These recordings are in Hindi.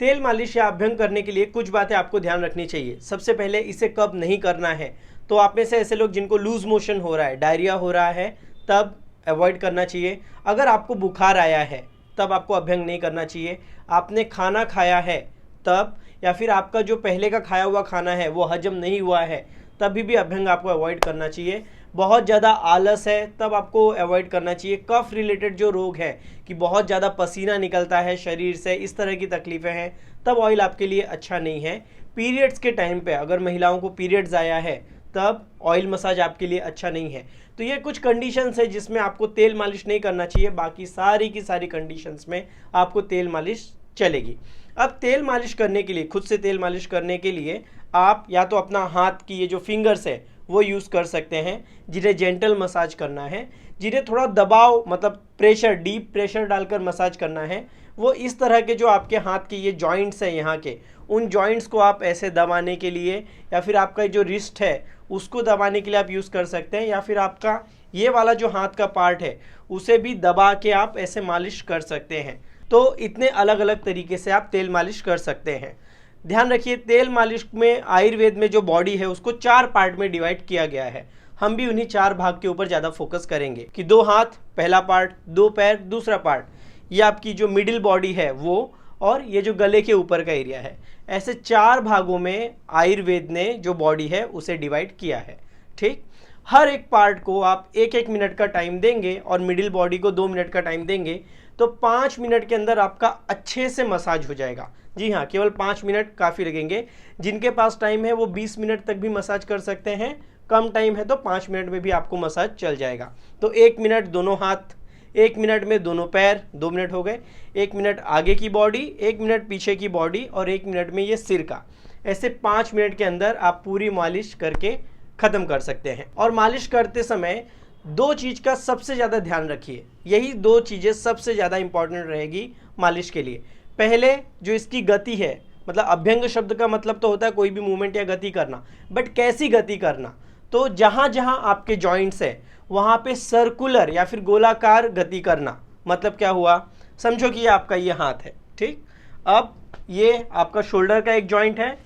तेल मालिश या अभ्यंग करने के लिए कुछ बातें आपको ध्यान रखनी चाहिए। सबसे पहले इसे कब नहीं करना है, तो आप में से ऐसे लोग जिनको लूज मोशन हो रहा है, डायरिया हो रहा है, तब अवॉइड करना चाहिए। अगर आपको बुखार आया है तब आपको अभ्यंग नहीं करना चाहिए। आपने खाना खाया है तब, या फिर आपका जो पहले का खाया हुआ खाना है वो हजम नहीं हुआ है, तभी भी अभ्यंग आपको अवॉइड करना चाहिए। बहुत ज़्यादा आलस है तब आपको अवॉइड करना चाहिए। कफ रिलेटेड जो रोग है कि बहुत ज़्यादा पसीना निकलता है शरीर से, इस तरह की तकलीफ़ें हैं, तब ऑयल आपके लिए अच्छा नहीं है। पीरियड्स के टाइम पे अगर महिलाओं को पीरियड्स आया है तब ऑयल मसाज आपके लिए अच्छा नहीं है। तो ये कुछ कंडीशंस है जिसमें आपको तेल मालिश नहीं करना चाहिए, बाकी सारी की सारी कंडीशंस में आपको तेल मालिश चलेगी। अब तेल मालिश करने के लिए, खुद से तेल मालिश करने के लिए आप या तो अपना हाथ की ये जो फिंगर्स है वो यूज़ कर सकते हैं, जिन्हें जेंटल मसाज करना है। जिन्हें थोड़ा दबाव मतलब प्रेशर, डीप प्रेशर डालकर मसाज करना है, वो इस तरह के जो आपके हाथ के ये जॉइंट्स हैं यहाँ के, उन जॉइंट्स को आप ऐसे दबाने के लिए, या फिर आपका जो रिस्ट है उसको दबाने के लिए आप यूज़ कर सकते हैं, या फिर आपका ये वाला जो हाथ का पार्ट है उसे भी दबा के आप ऐसे मालिश कर सकते हैं। तो इतने अलग अलग तरीके से आप तेल मालिश कर सकते हैं। ध्यान रखिए, तेल मालिश में आयुर्वेद में जो बॉडी है उसको 4 पार्ट में डिवाइड किया गया है। हम भी उन्हीं 4 भाग के ऊपर ज़्यादा फोकस करेंगे कि 2 हाथ पहला पार्ट, 2 पैर दूसरा पार्ट, ये आपकी जो मिडिल बॉडी है वो, और ये जो गले के ऊपर का एरिया है। ऐसे 4 भागों में आयुर्वेद ने जो बॉडी है उसे डिवाइड किया है। ठीक, हर एक पार्ट को आप 1-1 मिनट का टाइम देंगे और मिडिल बॉडी को 2 मिनट का टाइम देंगे तो 5 मिनट के अंदर आपका अच्छे से मसाज हो जाएगा। जी हाँ, केवल 5 मिनट काफ़ी लगेंगे। जिनके पास टाइम है वो 20 मिनट तक भी मसाज कर सकते हैं, कम टाइम है तो 5 मिनट में भी आपको मसाज चल जाएगा। तो 1 मिनट दोनों हाथ, 1 मिनट में दोनों पैर, 2 मिनट हो गए। 1 मिनट आगे की बॉडी, 1 मिनट पीछे की बॉडी, और 1 मिनट में ये सिर का। ऐसे 5 मिनट के अंदर आप पूरी मालिश करके ख़त्म कर सकते हैं। और मालिश करते समय 2 चीज़ का सबसे ज़्यादा ध्यान रखिए, यही 2 चीज़ें सबसे ज़्यादा इंपॉर्टेंट रहेगी मालिश के लिए। पहले जो इसकी गति है, मतलब अभ्यंग शब्द का मतलब तो होता है कोई भी मूवमेंट या गति करना, बट कैसी गति करना, तो जहाँ जहाँ आपके जॉइंट्स है वहाँ पे सर्कुलर या फिर गोलाकार गति करना। मतलब क्या हुआ, समझो कि ये आपका ये हाथ है, ठीक, अब ये आपका शोल्डर का एक जॉइंट है,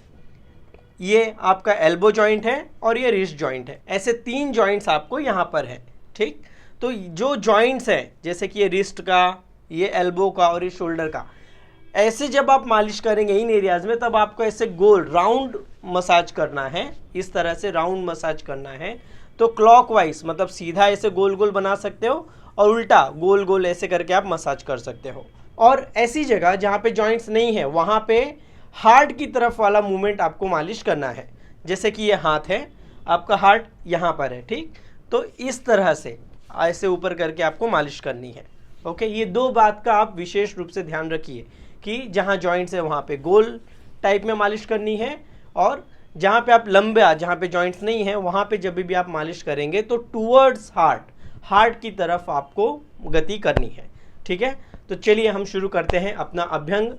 ये आपका एल्बो जॉइंट है, और ये रिस्ट जॉइंट है। ऐसे 3 जॉइंट्स आपको यहाँ पर है। ठीक, तो जो जॉइंट्स हैं जैसे कि ये रिस्ट का, ये एल्बो का और ये शोल्डर का, ऐसे जब आप मालिश करेंगे इन एरियाज में, तब आपको ऐसे गोल राउंड मसाज करना है, इस तरह से राउंड मसाज करना है। तो क्लॉकवाइज मतलब सीधा ऐसे गोल गोल बना सकते हो, और उल्टा गोल गोल ऐसे करके आप मसाज कर सकते हो। और ऐसी जगह जहाँ पे जॉइंट्स नहीं है वहाँ पे हार्ट की तरफ वाला मूवमेंट आपको मालिश करना है। जैसे कि ये हाथ है, आपका हार्ट यहाँ पर है, ठीक, तो इस तरह से ऐसे ऊपर करके आपको मालिश करनी है। ओके, ये 2 बात का आप विशेष रूप से ध्यान रखिए कि जहाँ जॉइंट्स है वहाँ पे गोल टाइप में मालिश करनी है, और जहाँ पे आप लंबा, जहाँ पे जॉइंट्स नहीं है वहाँ पे जब भी आप मालिश करेंगे तो टूवर्ड्स हार्ट की तरफ आपको गति करनी है। ठीक है, तो चलिए हम शुरू करते हैं अपना अभ्यंग।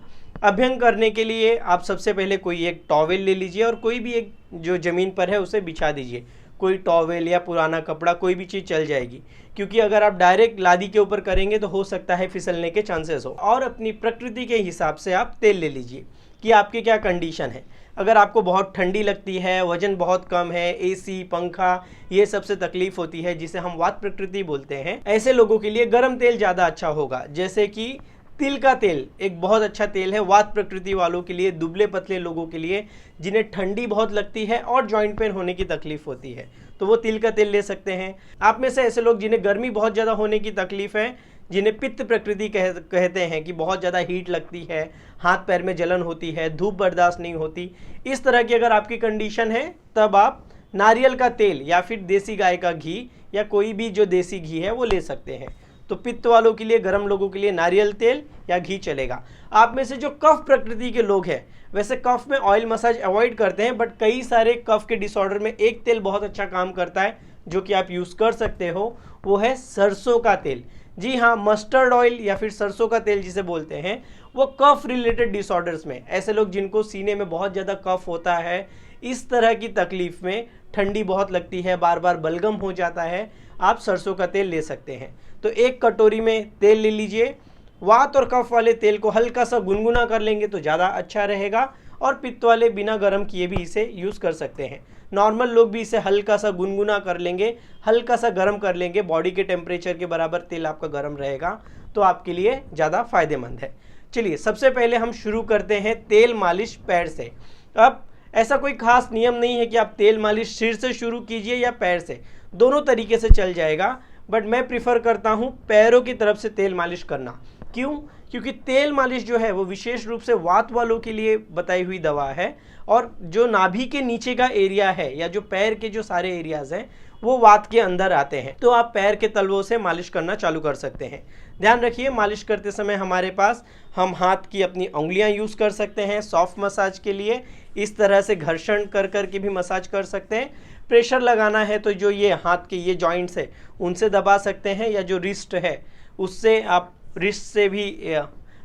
अभ्यंग करने के लिए आप सबसे पहले कोई एक टॉवेल ले लीजिए, और कोई भी एक जो ज़मीन पर है उसे बिछा दीजिए। कोई टॉवेल या पुराना कपड़ा, कोई भी चीज़ चल जाएगी, क्योंकि अगर आप डायरेक्ट लादी के ऊपर करेंगे तो हो सकता है फिसलने के चांसेस हो। और अपनी प्रकृति के हिसाब से आप तेल ले लीजिए कि आपकी क्या कंडीशन है। अगर आपको बहुत ठंडी लगती है, वजन बहुत कम है, एसी, पंखा, ये सबसे तकलीफ होती है जिसे हम वात प्रकृति बोलते हैं, ऐसे लोगों के लिए गर्म तेल ज़्यादा अच्छा होगा। जैसे कि तिल का तेल एक बहुत अच्छा तेल है वात प्रकृति वालों के लिए, दुबले पतले लोगों के लिए जिन्हें ठंडी बहुत लगती है और जॉइंट पेन होने की तकलीफ होती है, तो वो तिल का तेल ले सकते हैं। आप में से ऐसे लोग जिन्हें गर्मी बहुत ज़्यादा होने की तकलीफ है, जिन्हें पित्त प्रकृति कहते हैं कि बहुत ज़्यादा हीट लगती है, हाथ पैर में जलन होती है, धूप बर्दाश्त नहीं होती, इस तरह की अगर आपकी कंडीशन है, तब आप नारियल का तेल या फिर देसी गाय का घी या कोई भी जो देसी घी है वो ले सकते हैं। तो पित्त वालों के लिए, गर्म लोगों के लिए नारियल तेल या घी चलेगा। आप में से जो कफ प्रकृति के लोग हैं, वैसे कफ में ऑयल मसाज अवॉइड करते हैं, बट कई सारे कफ के डिसऑर्डर में एक तेल बहुत अच्छा काम करता है जो कि आप यूज़ कर सकते हो, वो है सरसों का तेल। जी हाँ, मस्टर्ड ऑयल या फिर सरसों का तेल जिसे बोलते हैं, वो कफ रिलेटेड डिसऑर्डर्स में, ऐसे लोग जिनको सीने में बहुत ज़्यादा कफ होता है, इस तरह की तकलीफ में, ठंडी बहुत लगती है, बार बार बलगम हो जाता है, आप सरसों का तेल ले सकते हैं। तो 1 कटोरी में तेल ले लीजिए, वात और कफ वाले तेल को हल्का सा गुनगुना कर लेंगे तो ज़्यादा अच्छा रहेगा, और पित्त वाले बिना गर्म किए भी इसे यूज़ कर सकते हैं। नॉर्मल लोग भी इसे हल्का सा गुनगुना कर लेंगे, हल्का सा गर्म कर लेंगे, बॉडी के टेम्परेचर के बराबर तेल आपका गर्म रहेगा तो आपके लिए ज़्यादा फायदेमंद है। चलिए सबसे पहले हम शुरू करते हैं तेल मालिश पैर से। अब ऐसा कोई खास नियम नहीं है कि आप तेल मालिश सिर से शुरू कीजिए या पैर से, दोनों तरीके से चल जाएगा, बट मैं प्रिफर करता हूँ पैरों की तरफ से तेल मालिश करना। क्यों? क्योंकि तेल मालिश जो है वो विशेष रूप से वात वालों के लिए बताई हुई दवा है, और जो नाभि के नीचे का एरिया है या जो पैर के जो सारे एरियाज हैं वो वात के अंदर आते हैं, तो आप पैर के तलवों से मालिश करना चालू कर सकते हैं। ध्यान रखिए मालिश करते समय हमारे पास हम हाथ की अपनी उंगलियां यूज़ कर सकते हैं सॉफ्ट मसाज के लिए, इस तरह से घर्षण कर कर के भी मसाज कर सकते हैं। प्रेशर लगाना है तो जो ये हाथ के ये जॉइंट्स है उनसे दबा सकते हैं, या जो रिस्ट है उससे आप रिस्ट से भी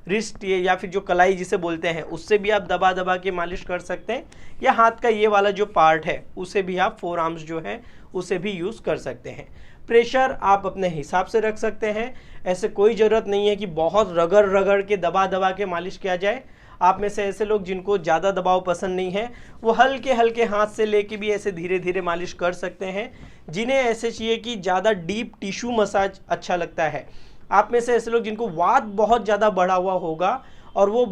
रिस्ट ये या फिर जो कलाई जिसे बोलते हैं उससे भी आप दबा दबा के मालिश कर सकते हैं, या हाथ का ये वाला जो पार्ट है उसे भी आप फोर आर्म्स जो है उसे भी यूज़ कर सकते हैं। प्रेशर आप अपने हिसाब से रख सकते हैं, ऐसे कोई ज़रूरत नहीं है कि बहुत रगड़ रगड़ के दबा दबा के मालिश किया जाए। आप में से ऐसे लोग जिनको ज़्यादा दबाव पसंद नहीं है वो हल्के हल्के हाथ से लेके भी ऐसे धीरे धीरे मालिश कर सकते हैं। जिन्हें ऐसे चाहिए कि ज़्यादा डीप टिश्यू मसाज अच्छा लगता है, आप में से ऐसे लोग जिनको वात बहुत ज़्यादा बढ़ा हुआ होगा और वो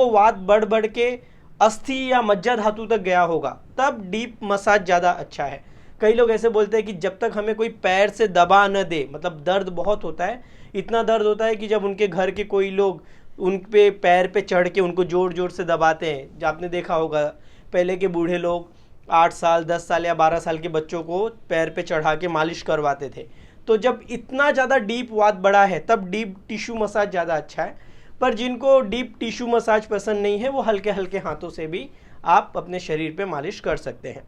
वात बढ़ बढ़ के अस्थि या मज्जा धातु तक गया होगा, तब डीप मसाज ज़्यादा अच्छा है। कई लोग ऐसे बोलते हैं कि जब तक हमें कोई पैर से दबा न दे, मतलब दर्द बहुत होता है, इतना दर्द होता है कि जब उनके घर के कोई लोग उन पे पैर पे चढ़ के उनको ज़ोर ज़ोर से दबाते हैं। जब आपने देखा होगा पहले के बूढ़े लोग 8 साल 10 साल या 12 साल के बच्चों को पैर पे चढ़ा के मालिश करवाते थे। तो जब इतना ज़्यादा डीप वात बड़ा है तब डीप टिश्यू मसाज ज़्यादा अच्छा है, पर जिनको डीप टिश्यू मसाज पसंद नहीं है वो हल्के हल्के हाथों से भी आप अपने शरीर पे मालिश कर सकते हैं।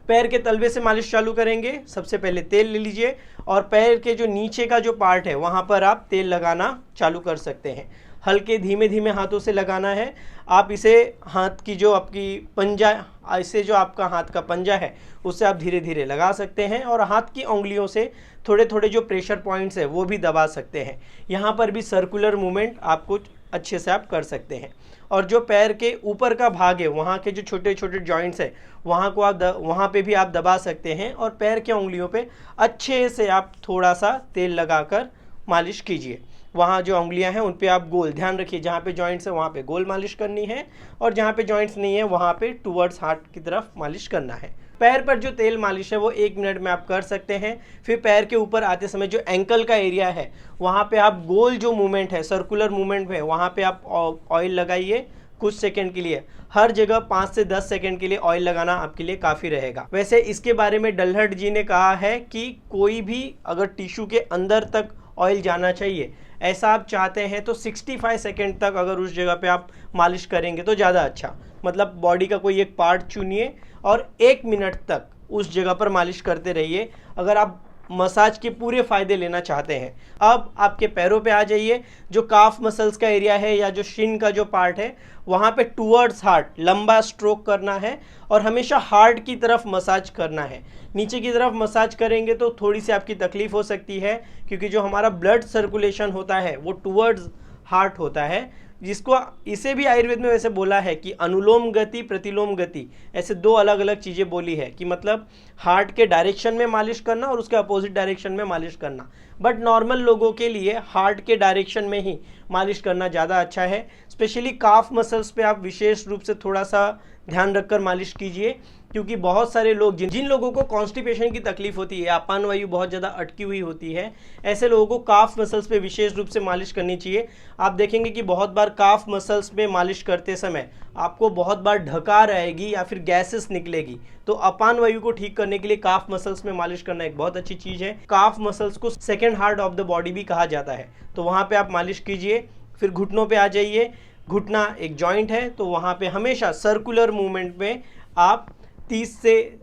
पैर के तलवे से मालिश चालू करेंगे। सबसे पहले तेल ले लीजिए और पैर के जो नीचे का जो पार्ट है वहाँ पर आप तेल लगाना चालू कर सकते हैं। हल्के धीमे धीमे हाथों से लगाना है। आप इसे हाथ की जो आपकी पंजा, ऐसे जो आपका हाथ का पंजा है उससे आप धीरे धीरे लगा सकते हैं, और हाथ की उंगलियों से थोड़े थोड़े जो प्रेशर पॉइंट्स है वो भी दबा सकते हैं। यहाँ पर भी सर्कुलर मूवमेंट आपको अच्छे से आप कर सकते हैं। और जो पैर के ऊपर का भाग है वहाँ के जो छोटे छोटे जॉइंट्स है वहाँ पे भी आप दबा सकते हैं, और पैर के उंगलियों पे अच्छे से आप थोड़ा सा तेल लगाकर मालिश कीजिए। वहाँ जो उंगलियां हैं उन पे आप गोल, ध्यान रखिए जहाँ पे जॉइंट्स है वहाँ पे गोल मालिश करनी है, और जहाँ पे जॉइंट्स नहीं है वहाँ पे टुवर्ड्स हार्ट की तरफ मालिश करना है। पैर पर जो तेल मालिश है वो 1 मिनट में आप कर सकते हैं। फिर पैर के ऊपर आते समय जो एंकल का एरिया है वहाँ पे आप गोल जो मूवमेंट है, सर्कुलर मूवमेंट है, वहाँ पे आप ऑयल लगाइए कुछ सेकंड के लिए। हर जगह 5 से 10 सेकंड के लिए ऑयल लगाना आपके लिए काफ़ी रहेगा। वैसे इसके बारे में डल्हट जी ने कहा है कि कोई भी अगर टिश्यू के अंदर तक ऑयल जाना चाहिए, ऐसा आप चाहते हैं तो 65 सेकंड तक अगर उस जगह पे आप मालिश करेंगे तो ज़्यादा अच्छा। मतलब बॉडी का कोई एक पार्ट चुनिए और 1 मिनट तक उस जगह पर मालिश करते रहिए अगर आप मसाज के पूरे फ़ायदे लेना चाहते हैं। अब आपके पैरों पे आ जाइए। जो काफ मसल्स का एरिया है या जो शिन का जो पार्ट है वहाँ पे टुवर्ड्स हार्ट लंबा स्ट्रोक करना है और हमेशा हार्ट की तरफ मसाज करना है। नीचे की तरफ मसाज करेंगे तो थोड़ी सी आपकी तकलीफ़ हो सकती है, क्योंकि जो हमारा ब्लड सर्कुलेशन होता है वो टुवर्ड्स हार्ट होता है, जिसको इसे भी आयुर्वेद में वैसे बोला है कि अनुलोम गति प्रतिलोम गति, ऐसे 2 अलग अलग चीज़ें बोली है कि मतलब हार्ट के डायरेक्शन में मालिश करना और उसके अपोजिट डायरेक्शन में मालिश करना। बट नॉर्मल लोगों के लिए हार्ट के डायरेक्शन में ही मालिश करना ज़्यादा अच्छा है। स्पेशली काफ मसल्स पे आप विशेष रूप से थोड़ा सा ध्यान रखकर मालिश कीजिए, क्योंकि बहुत सारे लोग जिन लोगों को कॉन्स्टिपेशन की तकलीफ होती है, अपान वायु बहुत ज़्यादा अटकी हुई होती है, ऐसे लोगों को काफ मसल्स पे विशेष रूप से मालिश करनी चाहिए। आप देखेंगे कि बहुत बार काफ मसल्स पे मालिश करते समय आपको बहुत बार ढकार आएगी या फिर गैसेस निकलेगी, तो अपान वायु को ठीक करने के लिए काफ मसल्स में मालिश करना एक बहुत अच्छी चीज़ है। काफ मसल्स को second heart of the body भी कहा जाता है, तो वहाँ पर आप मालिश कीजिए। फिर घुटनों पर आ जाइए। घुटना एक जॉइंट है, तो वहाँ पे हमेशा सर्कुलर मूवमेंट में आप 30 से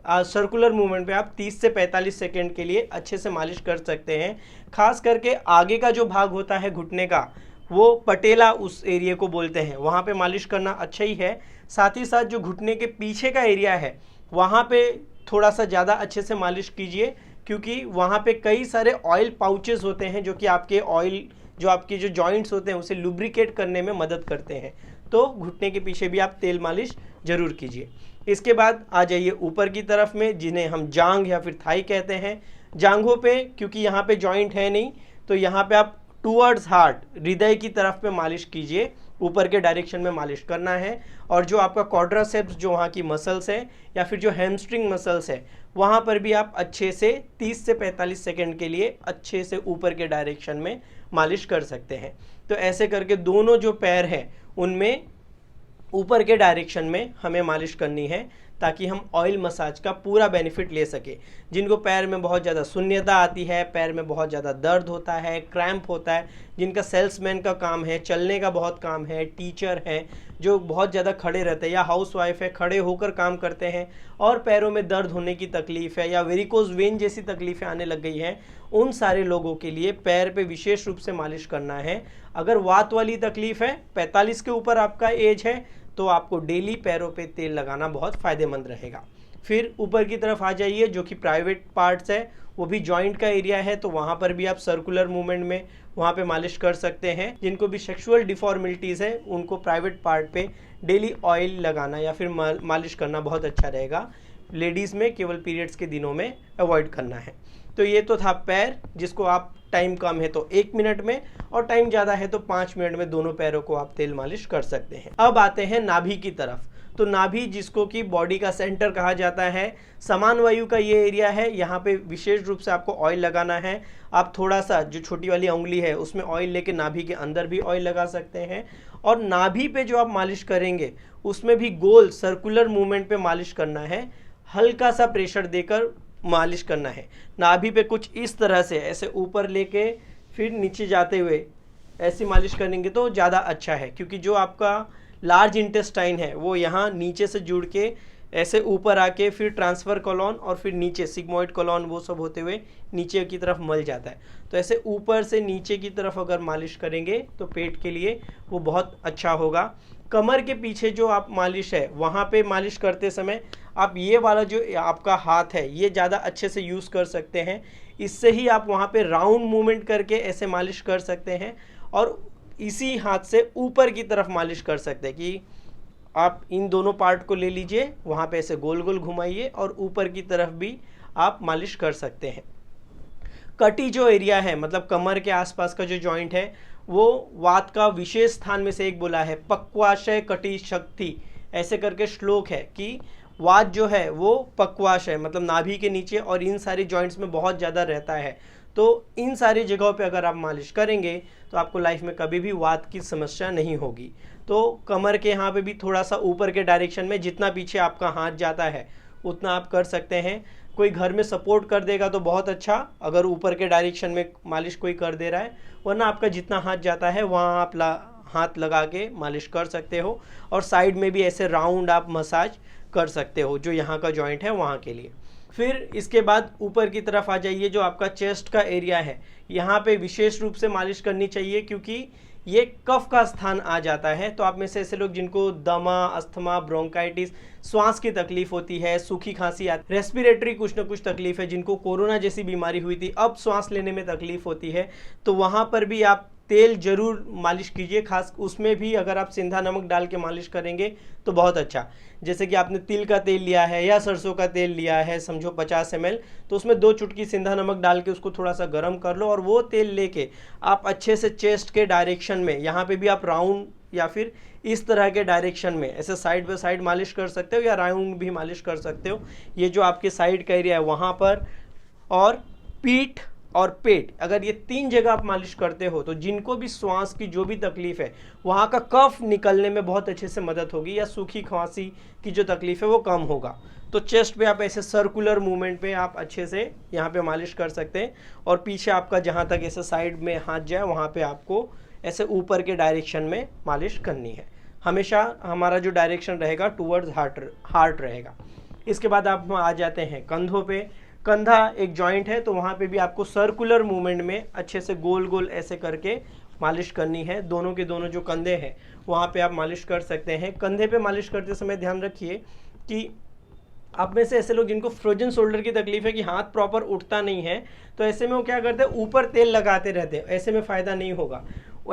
45 सेकंड के लिए अच्छे से मालिश कर सकते हैं। खास करके आगे का जो भाग होता है घुटने का, वो पटेला उस एरिया को बोलते हैं, वहाँ पे मालिश करना अच्छा ही है। साथ ही साथ जो घुटने के पीछे का एरिया है वहाँ पे थोड़ा सा ज़्यादा अच्छे से मालिश कीजिए, क्योंकि वहाँ पे कई सारे ऑयल पाउचेस होते हैं जो कि आपके ऑयल जो आपकी जो जॉइंट्स होते हैं उसे लुब्रिकेट करने में मदद करते हैं। तो घुटने के पीछे भी आप तेल मालिश जरूर कीजिए। इसके बाद आ जाइए ऊपर की तरफ में, जिन्हें हम जांघ या फिर थाई कहते हैं। जांघों पे क्योंकि यहाँ पे जॉइंट है नहीं, तो यहाँ पे आप टूवर्ड्स हार्ट, हृदय की तरफ पे मालिश कीजिए, ऊपर के डायरेक्शन में मालिश करना है। और जो आपका क्वाड्रासेप्स, जो वहाँ की मसल्स है, या फिर जो हैमस्ट्रिंग मसल्स है, वहाँ पर भी आप अच्छे से 30 से 45 सेकंड के लिए अच्छे से ऊपर के डायरेक्शन में मालिश कर सकते हैं। तो ऐसे करके दोनों जो पैर हैं उनमें ऊपर के डायरेक्शन में हमें मालिश करनी है, ताकि हम ऑयल मसाज का पूरा बेनिफिट ले सके। जिनको पैर में बहुत ज़्यादा शून्यता आती है, पैर में बहुत ज़्यादा दर्द होता है, क्रैम्प होता है, जिनका सेल्समैन का काम है, चलने का बहुत काम है, टीचर हैं जो बहुत ज़्यादा खड़े रहते हैं, या हाउसवाइफ है खड़े होकर काम करते हैं और पैरों में दर्द होने की तकलीफ़ है, या वेरिकोज वेन जैसी तकलीफ़ें आने लग गई हैं, उन सारे लोगों के लिए पैर पे विशेष रूप से मालिश करना है। अगर वात वाली तकलीफ़ है, 45 के ऊपर आपका एज है, तो आपको डेली पैरों पे तेल लगाना बहुत फ़ायदेमंद रहेगा। फिर ऊपर की तरफ आ जाइए, जो कि प्राइवेट पार्ट्स है, वो भी जॉइंट का एरिया है, तो वहाँ पर भी आप सर्कुलर मूवमेंट में वहाँ पे मालिश कर सकते हैं। जिनको भी सेक्सुअल डिफॉर्मिलिटीज़ है, उनको प्राइवेट पार्ट पे डेली ऑयल लगाना या फिर मालिश करना बहुत अच्छा रहेगा। लेडीज़ में केवल पीरियड्स के दिनों में अवॉइड करना है। तो ये तो था पैर, जिसको आप टाइम कम है तो 1 मिनट में, और टाइम ज़्यादा है तो 5 मिनट में दोनों पैरों को आप तेल मालिश कर सकते हैं। अब आते हैं नाभि की तरफ। तो नाभि, जिसको कि बॉडी का सेंटर कहा जाता है, समान वायु का ये एरिया है, यहाँ पे विशेष रूप से आपको ऑयल लगाना है। आप थोड़ा सा जो छोटी वाली उंगली है उसमें ऑयल लेके नाभि के अंदर भी ऑयल लगा सकते हैं। और नाभि पे जो आप मालिश करेंगे उसमें भी गोल सर्कुलर मूवमेंट पे मालिश करना है, हल्का सा प्रेशर देकर मालिश करना है। नाभि पे कुछ इस तरह से ऐसे ऊपर लेके फिर नीचे जाते हुए ऐसी मालिश करेंगे तो ज़्यादा अच्छा है, क्योंकि जो आपका लार्ज इंटेस्टाइन है वो यहाँ नीचे से जुड़ के ऐसे ऊपर आके फिर ट्रांसफर कॉलॉन और फिर नीचे सिग्मोइड कॉलॉन, वो सब होते हुए नीचे की तरफ मल जाता है। तो ऐसे ऊपर से नीचे की तरफ अगर मालिश करेंगे तो पेट के लिए वो बहुत अच्छा होगा। कमर के पीछे जो आप मालिश है, वहाँ पे मालिश करते समय आप ये वाला जो आपका हाथ है ये ज़्यादा अच्छे से यूज़ कर सकते हैं। इससे ही आप वहाँ पे राउंड मूवमेंट करके ऐसे मालिश कर सकते हैं, और इसी हाथ से ऊपर की तरफ मालिश कर सकते हैं। कि आप इन दोनों पार्ट को ले लीजिए, वहाँ पे ऐसे गोल गोल घुमाइए और ऊपर की तरफ भी आप मालिश कर सकते हैं। कटी जो एरिया है, मतलब कमर के आसपास का जो जॉइंट है, वो वात का विशेष स्थान में से एक बोला है, पक्वाशय कटी शक्ति, ऐसे करके श्लोक है कि वात जो है वो पक्वाशय मतलब नाभि के नीचे और इन सारे जॉइंट्स में बहुत ज़्यादा रहता है। तो इन सारी जगहों पे अगर आप मालिश करेंगे तो आपको लाइफ में कभी भी वात की समस्या नहीं होगी। तो कमर के यहाँ पे भी थोड़ा सा ऊपर के डायरेक्शन में, जितना पीछे आपका हाथ जाता है उतना आप कर सकते हैं। कोई घर में सपोर्ट कर देगा तो बहुत अच्छा, अगर ऊपर के डायरेक्शन में मालिश कोई कर दे रहा है, वरना आपका जितना हाथ जाता है वहाँ आप हाथ लगा के मालिश कर सकते हो। और साइड में भी ऐसे राउंड आप मसाज कर सकते हो, जो यहाँ का जॉइंट है वहाँ के लिए। फिर इसके बाद ऊपर की तरफ आ जाइए, जो आपका चेस्ट का एरिया है, यहाँ पे विशेष रूप से मालिश करनी चाहिए, क्योंकि ये कफ का स्थान आ जाता है। तो आप में से ऐसे लोग जिनको दमा, अस्थमा, ब्रोंकाइटिस, श्वास की तकलीफ होती है, सूखी खांसी आती, रेस्पिरेटरी कुछ ना कुछ तकलीफ है, जिनको कोरोना जैसी बीमारी हुई थी, अब श्वास लेने में तकलीफ होती है, तो वहाँ पर भी आप तेल जरूर मालिश कीजिए। खास उसमें भी अगर आप सिंधा नमक डाल के मालिश करेंगे तो बहुत अच्छा। जैसे कि आपने तिल का तेल लिया है या सरसों का तेल लिया है, समझो 50 ml, तो उसमें 2 चुटकी सिंधा नमक डाल के उसको थोड़ा सा गर्म कर लो, और वो तेल लेके आप अच्छे से चेस्ट के डायरेक्शन में, यहाँ पे भी आप राउंड या फिर इस तरह के डायरेक्शन में ऐसे साइड बाय साइड मालिश कर सकते हो, या राउंड भी मालिश कर सकते हो। ये जो आपके साइड का एरिया है वहाँ पर, और पीठ और पेट, अगर ये 3 जगह आप मालिश करते हो तो जिनको भी श्वास की जो भी तकलीफ है वहाँ का कफ निकलने में बहुत अच्छे से मदद होगी, या सूखी खांसी की जो तकलीफ है वो कम होगा। तो चेस्ट पे आप ऐसे सर्कुलर मूवमेंट पे आप अच्छे से यहाँ पे मालिश कर सकते हैं, और पीछे आपका जहाँ तक ऐसे साइड में हाथ जाए वहाँ पे आपको ऐसे ऊपर के डायरेक्शन में मालिश करनी है। हमेशा हमारा जो डायरेक्शन रहेगा टूवर्ड्स हार्ट रहेगा। इसके बाद आप आ जाते हैं कंधों पे। कंधा एक जॉइंट है, तो वहाँ पे भी आपको सर्कुलर मूवमेंट में अच्छे से गोल गोल ऐसे करके मालिश करनी है। दोनों के दोनों जो कंधे हैं वहाँ पे आप मालिश कर सकते हैं। कंधे पे मालिश करते समय ध्यान रखिए कि आप में से ऐसे लोग जिनको फ्रोजन शोल्डर की तकलीफ है कि हाथ प्रॉपर उठता नहीं है, तो ऐसे में वो क्या करते हैं, ऊपर तेल लगाते रहते हैं, ऐसे में फ़ायदा नहीं होगा।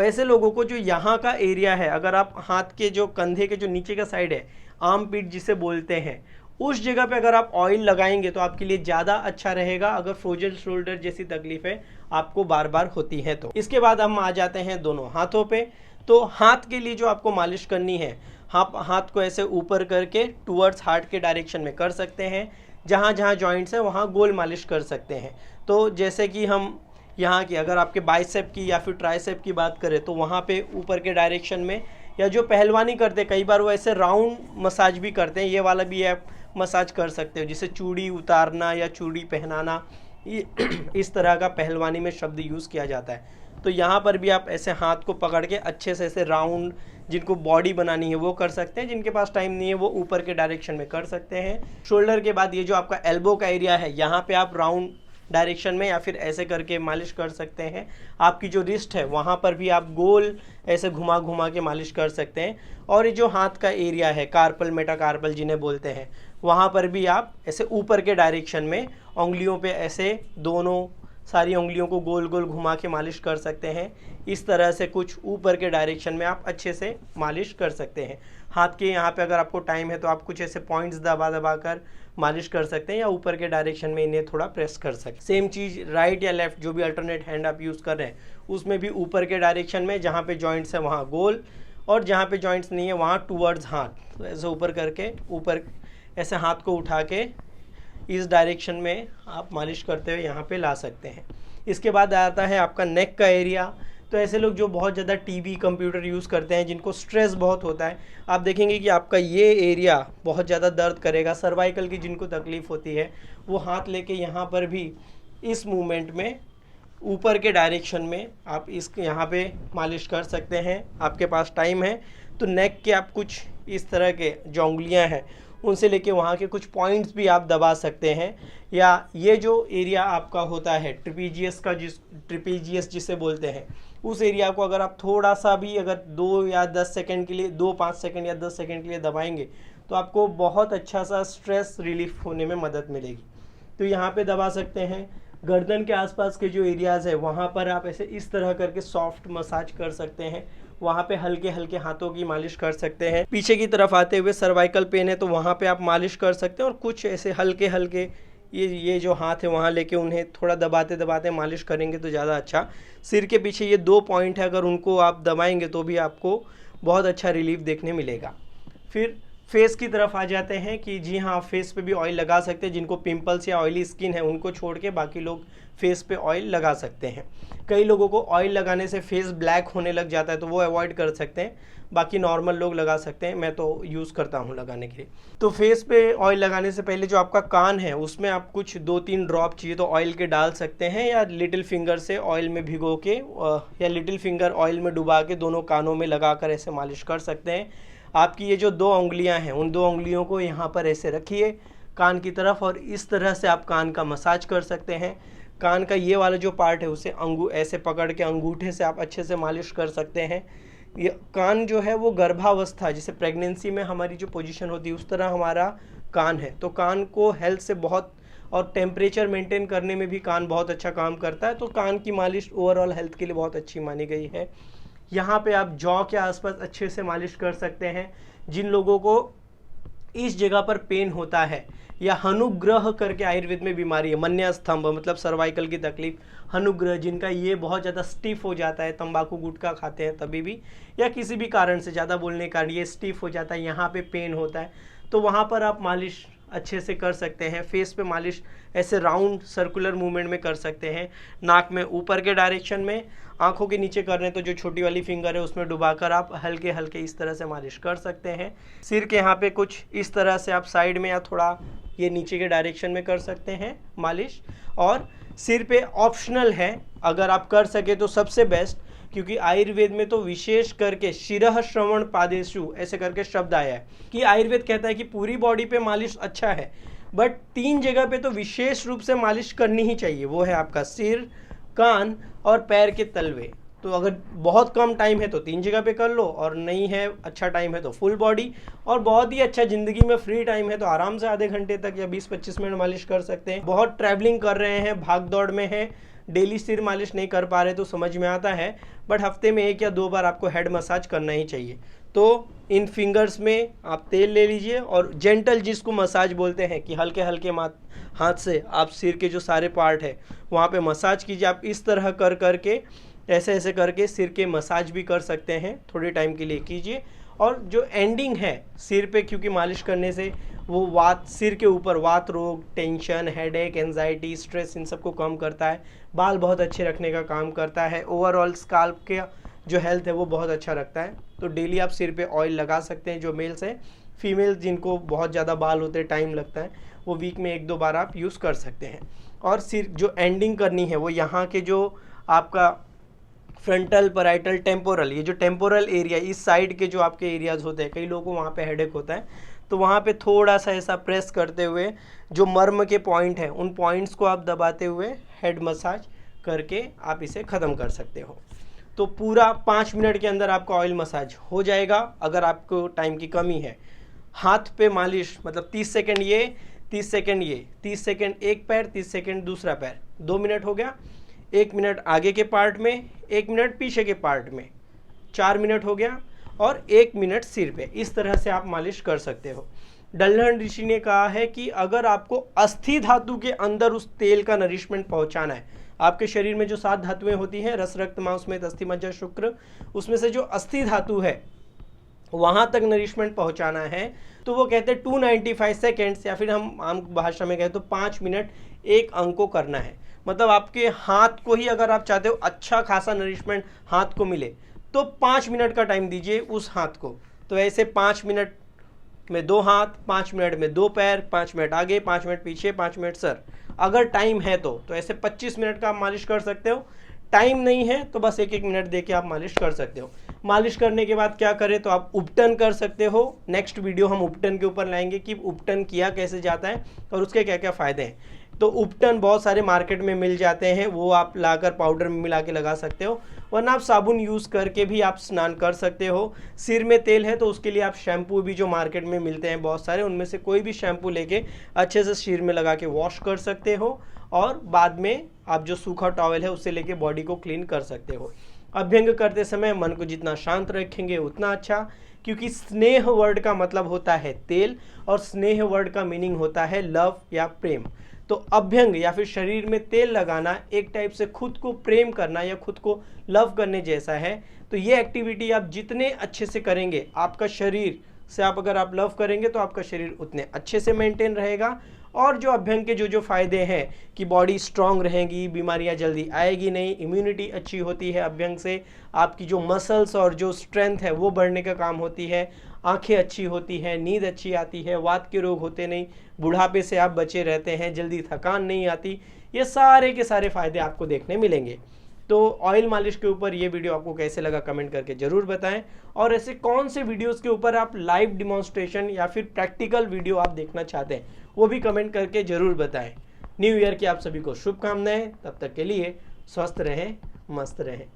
ऐसे लोगों को जो यहाँ का एरिया है, अगर आप हाथ के जो कंधे के जो नीचे का साइड है, आर्म पीट जिसे बोलते हैं, उस जगह पे अगर आप ऑयल लगाएंगे तो आपके लिए ज़्यादा अच्छा रहेगा, अगर फ्रोजन शोल्डर जैसी तकलीफें आपको बार बार होती हैं तो। इसके बाद हम आ जाते हैं दोनों हाथों पे। तो हाथ के लिए जो आपको मालिश करनी है, आप हाथ को ऐसे ऊपर करके टूवर्ड्स हार्ट के डायरेक्शन में कर सकते हैं, जहाँ जहाँ जॉइंट्स हैं वहाँ गोल मालिश कर सकते हैं। तो जैसे कि हम यहाँ की, अगर आपके बाइसेप की या फिर ट्राइसेप की बात करें तो वहाँ पे ऊपर के डायरेक्शन में, या जो पहलवानी करते कई बार वो ऐसे राउंड मसाज भी करते हैं, ये वाला भी आप मसाज कर सकते हो, जिसे चूड़ी उतारना या चूड़ी पहनाना, इस तरह का पहलवानी में शब्द यूज़ किया जाता है। तो यहाँ पर भी आप ऐसे हाथ को पकड़ के अच्छे से ऐसे राउंड, जिनको बॉडी बनानी है वो कर सकते हैं, जिनके पास टाइम नहीं है वो ऊपर के डायरेक्शन में कर सकते हैं। शोल्डर के बाद ये जो आपका एल्बो का एरिया है, यहाँ पे आप राउंड डायरेक्शन में या फिर ऐसे करके मालिश कर सकते हैं। आपकी जो रिस्ट है वहाँ पर भी आप गोल ऐसे घुमा घुमा के मालिश कर सकते हैं। और ये जो हाथ का एरिया है, कार्पल मेटाकार्पल जिन्हें बोलते हैं, वहाँ पर भी आप ऐसे ऊपर के डायरेक्शन में उंगलियों पे ऐसे दोनों सारी उंगलियों को गोल गोल घुमा के मालिश कर सकते हैं। इस तरह से कुछ ऊपर के डायरेक्शन में आप अच्छे से मालिश कर सकते हैं। हाथ के यहाँ पे अगर आपको टाइम है तो आप कुछ ऐसे पॉइंट्स दबा दबा कर मालिश कर सकते हैं, या ऊपर के डायरेक्शन में इन्हें थोड़ा प्रेस कर सकते हैं। सेम चीज़ राइट या लेफ्ट, जो भी अल्टरनेट हैंड आप यूज़ कर रहे हैं, उसमें भी ऊपर के डायरेक्शन में जहाँ पे जॉइंट्स है वहाँ गोल, और जहाँ पे जॉइंट्स नहीं है वहाँ टूवर्ड्स हाथ। तो ऐसे ऊपर करके, ऊपर ऐसे हाथ को उठा के इस डायरेक्शन में आप मालिश करते हुए यहाँ पे ला सकते हैं। इसके बाद आता है आपका नेक का एरिया। तो ऐसे लोग जो बहुत ज़्यादा टीवी कंप्यूटर यूज़ करते हैं, जिनको स्ट्रेस बहुत होता है, आप देखेंगे कि आपका ये एरिया बहुत ज़्यादा दर्द करेगा। सर्वाइकल की जिनको तकलीफ़ होती है, वो हाथ लेके यहाँ पर भी इस मूवमेंट में ऊपर के डायरेक्शन में आप इस यहाँ पे मालिश कर सकते हैं। आपके पास टाइम है तो नेक के आप कुछ इस तरह के जो उंगलियाँ हैं उनसे लेके वहाँ के कुछ पॉइंट्स भी आप दबा सकते हैं। या ये जो एरिया आपका होता है ट्रिपीजियस जिसे बोलते हैं, उस एरिया को अगर आप थोड़ा सा भी अगर 2 या 10 सेकंड के लिए, 2-5 सेकंड या 10 सेकंड के लिए दबाएंगे तो आपको बहुत अच्छा सा स्ट्रेस रिलीफ होने में मदद मिलेगी। तो यहाँ पे दबा सकते हैं। गर्दन के आसपास के जो एरियाज़ है वहाँ पर आप ऐसे इस तरह करके सॉफ्ट मसाज कर सकते हैं, वहाँ पे हल्के हल्के हाथों की मालिश कर सकते हैं। पीछे की तरफ आते हुए सर्वाइकल पेन है तो वहाँ पे आप मालिश कर सकते हैं, और कुछ ऐसे हल्के हल्के ये जो हाथ है वहाँ लेके उन्हें थोड़ा दबाते दबाते मालिश करेंगे तो ज़्यादा अच्छा। सिर के पीछे ये 2 पॉइंट है, अगर उनको आप दबाएंगे तो भी आपको बहुत अच्छा रिलीफ देखने मिलेगा। फिर फेस की तरफ आ जाते हैं कि जी हाँ, फेस पे भी ऑयल लगा सकते हैं। जिनको पिंपल्स या ऑयली स्किन है उनको छोड़ के बाकी लोग फेस पे ऑयल लगा सकते हैं। कई लोगों को ऑयल लगाने से फेस ब्लैक होने लग जाता है तो वो अवॉइड कर सकते हैं, बाकी नॉर्मल लोग लगा सकते हैं। मैं तो यूज़ करता हूँ लगाने के लिए। तो फेस पे ऑयल लगाने से पहले जो आपका कान है उसमें आप कुछ 2-3 ड्रॉप चाहिए तो ऑयल के डाल सकते हैं, या लिटिल फिंगर से ऑयल में भिगो के या लिटिल फिंगर ऑयल में डुबा के दोनों कानों में लगा कर ऐसे मालिश कर सकते हैं। आपकी ये जो 2 उंगलियां हैं उन 2 उंगलियों को यहाँ पर ऐसे रखिए कान की तरफ, और इस तरह से आप कान का मसाज कर सकते हैं। कान का ये वाला जो पार्ट है उसे ऐसे पकड़ के अंगूठे से आप अच्छे से मालिश कर सकते हैं। ये कान जो है वो गर्भावस्था, जैसे प्रेगनेंसी में हमारी जो पोजीशन होती है उस तरह हमारा कान है। तो कान को हेल्थ से बहुत, और टेम्परेचर मेंटेन करने में भी कान बहुत अच्छा काम करता है। तो कान की मालिश ओवरऑल हेल्थ के लिए बहुत अच्छी मानी गई है। यहाँ पे आप जॉ के आसपास अच्छे से मालिश कर सकते हैं। जिन लोगों को इस जगह पर पेन होता है, या हनुग्रह करके आयुर्वेद में बीमारी है, मन्या स्तंभ मतलब सर्वाइकल की तकलीफ, हनुग्रह जिनका ये बहुत ज़्यादा स्टिफ हो जाता है, तंबाकू गुटखा खाते हैं तभी भी, या किसी भी कारण से ज़्यादा बोलने के कारण ये स्टिफ हो जाता है, यहाँ पे पेन होता है, तो वहाँ पर आप मालिश अच्छे से कर सकते हैं। फेस पे मालिश ऐसे राउंड सर्कुलर मूवमेंट में कर सकते हैं। नाक में ऊपर के डायरेक्शन में, आंखों के नीचे कर रहे हैं तो जो छोटी वाली फिंगर है उसमें डुबाकर आप हल्के हल्के इस तरह से मालिश कर सकते हैं। सिर के यहाँ पे कुछ इस तरह से आप साइड में या थोड़ा ये नीचे के डायरेक्शन में कर सकते हैं मालिश। और सिर पे ऑप्शनल है, अगर आप कर सके तो सबसे बेस्ट, क्योंकि आयुर्वेद में तो विशेष करके शिरः श्रवण पादेशु ऐसे करके शब्द आया है कि आयुर्वेद कहता है कि पूरी बॉडी पे मालिश अच्छा है, बट 3 जगह पे तो विशेष रूप से मालिश करनी ही चाहिए। वो है आपका सिर, कान और पैर के तलवे। तो अगर बहुत कम टाइम है तो 3 जगह पे कर लो, और नहीं है अच्छा टाइम है तो फुल बॉडी, और बहुत ही अच्छा ज़िंदगी में फ्री टाइम है तो आराम से आधे घंटे तक या 20-25 मिनट मालिश कर सकते हैं। बहुत ट्रैवलिंग कर रहे हैं, भाग दौड़ में है, डेली सिर मालिश नहीं कर पा रहे तो समझ में आता है, बट हफ्ते में 1 या 2 बार आपको हेड मसाज करना ही चाहिए। तो इन फिंगर्स में आप तेल ले लीजिए और जेंटल, जिसको मसाज बोलते हैं कि हल्के हल्के हाथ से आप सिर के जो सारे पार्ट है वहाँ पे मसाज कीजिए। आप इस तरह कर करके ऐसे ऐसे करके सिर के मसाज भी कर सकते हैं, थोड़े टाइम के लिए कीजिए। और जो एंडिंग है सिर पे, क्योंकि मालिश करने से वो वात, सिर के ऊपर वात रोग, टेंशन, हेडेक, एंजाइटी, स्ट्रेस, इन सबको कम करता है। बाल बहुत अच्छे रखने का काम करता है। ओवरऑल स्काल्प के जो हेल्थ है वो बहुत अच्छा रखता है। तो डेली आप सिर पे ऑयल लगा सकते हैं, जो मेल्स है। फीमेल जिनको बहुत ज़्यादा बाल होते हैं, टाइम लगता है, वो वीक में 1-2 बार आप यूज़ कर सकते हैं। और सिर जो एंडिंग करनी है वो यहाँ के जो आपका फ्रंटल, पैराइटल, टेम्पोरल, ये जो टेम्पोरल एरिया, इस साइड के जो आपके एरियाज होते हैं, कई लोगों को वहाँ पे हेडेक होता है, तो वहाँ पे थोड़ा सा ऐसा प्रेस करते हुए जो मर्म के पॉइंट हैं उन पॉइंट्स को आप दबाते हुए हेड मसाज करके आप इसे ख़त्म कर सकते हो। तो पूरा 5 मिनट के अंदर आपका ऑयल मसाज हो जाएगा। अगर आपको टाइम की कमी है, हाथ पे मालिश मतलब 30 सेकेंड ये, 30 सेकेंड ये, 30 सेकेंड एक पैर, 30 सेकेंड दूसरा पैर, 2 मिनट हो गया। 1 मिनट आगे के पार्ट में, 1 मिनट पीछे के पार्ट में, 4 मिनट हो गया, और 1 मिनट सिर पे। इस तरह से आप मालिश कर सकते हो। डल्हन ऋषि ने कहा है कि अगर आपको अस्थि धातु के अंदर उस तेल का नरिशमेंट पहुंचाना है, आपके शरीर में जो 7 धातुएं होती हैं, रस, रक्त, मांस, मेद, अस्थि, मज्जा, शुक्र, उसमें से जो अस्थि धातु है वहाँ तक नरिशमेंट पहुँचाना है, तो वो कहते हैं 295 सेकेंड्स, या फिर हम आम भाषा में कहते तो 5 मिनट एक अंग को करना है। मतलब आपके हाथ को ही अगर आप चाहते हो अच्छा खासा नरिशमेंट हाथ को मिले, तो 5 मिनट का टाइम दीजिए उस हाथ को। तो ऐसे 5 मिनट में 2 हाथ, 5 मिनट में 2 पैर, 5 मिनट आगे, 5 मिनट पीछे, 5 मिनट सर। अगर टाइम है तो ऐसे 25 मिनट का आप मालिश कर सकते हो। टाइम नहीं है तो बस 1-1 मिनट दे के आप मालिश कर सकते हो। मालिश करने के बाद क्या करें, तो आप उपटन कर सकते हो। नेक्स्ट वीडियो हम उपटन के ऊपर लाएंगे कि उपटन किया कैसे जाता है और उसके क्या क्या फ़ायदे हैं। तो उपटन बहुत सारे मार्केट में मिल जाते हैं, वो आप लाकर पाउडर में मिला के लगा सकते हो, वरना आप साबुन यूज़ करके भी आप स्नान कर सकते हो। सिर में तेल है तो उसके लिए आप शैम्पू भी जो मार्केट में मिलते हैं बहुत सारे, उनमें से कोई भी शैम्पू लेके अच्छे से सिर में लगा के वॉश कर सकते हो, और बाद में आप जो सूखा टॉवल है उससे लेके बॉडी को क्लीन कर सकते हो। अभ्यंग करते समय मन को जितना शांत रखेंगे उतना अच्छा, क्योंकि स्नेह वर्ड का मतलब होता है तेल, और स्नेह वर्ड का मीनिंग होता है लव या प्रेम। तो अभ्यंग या फिर शरीर में तेल लगाना एक टाइप से खुद को प्रेम करना या खुद को लव करने जैसा है। तो ये एक्टिविटी आप जितने अच्छे से करेंगे, आपका शरीर से आप अगर आप लव करेंगे तो आपका शरीर उतने अच्छे से मेंटेन रहेगा। और जो अभ्यंग के जो फायदे हैं कि बॉडी स्ट्रांग रहेगी, बीमारियां जल्दी आएगी नहीं, इम्यूनिटी अच्छी होती है अभ्यंग से, आपकी जो मसल्स और जो स्ट्रेंथ है वो बढ़ने का काम होती है, आंखें अच्छी होती हैं, नींद अच्छी आती है, वात के रोग होते नहीं, बुढ़ापे से आप बचे रहते हैं, जल्दी थकान नहीं आती। ये सारे के सारे फायदे आपको देखने मिलेंगे। तो ऑयल मालिश के ऊपर ये वीडियो आपको कैसे लगा कमेंट करके ज़रूर बताएं, और ऐसे कौन से वीडियोस के ऊपर आप लाइव डिमॉन्स्ट्रेशन या फिर प्रैक्टिकल वीडियो आप देखना चाहते हैं वो भी कमेंट करके ज़रूर बताएं। न्यू ईयर की आप सभी को शुभकामनाएं। तब तक के लिए स्वस्थ रहें, मस्त रहें।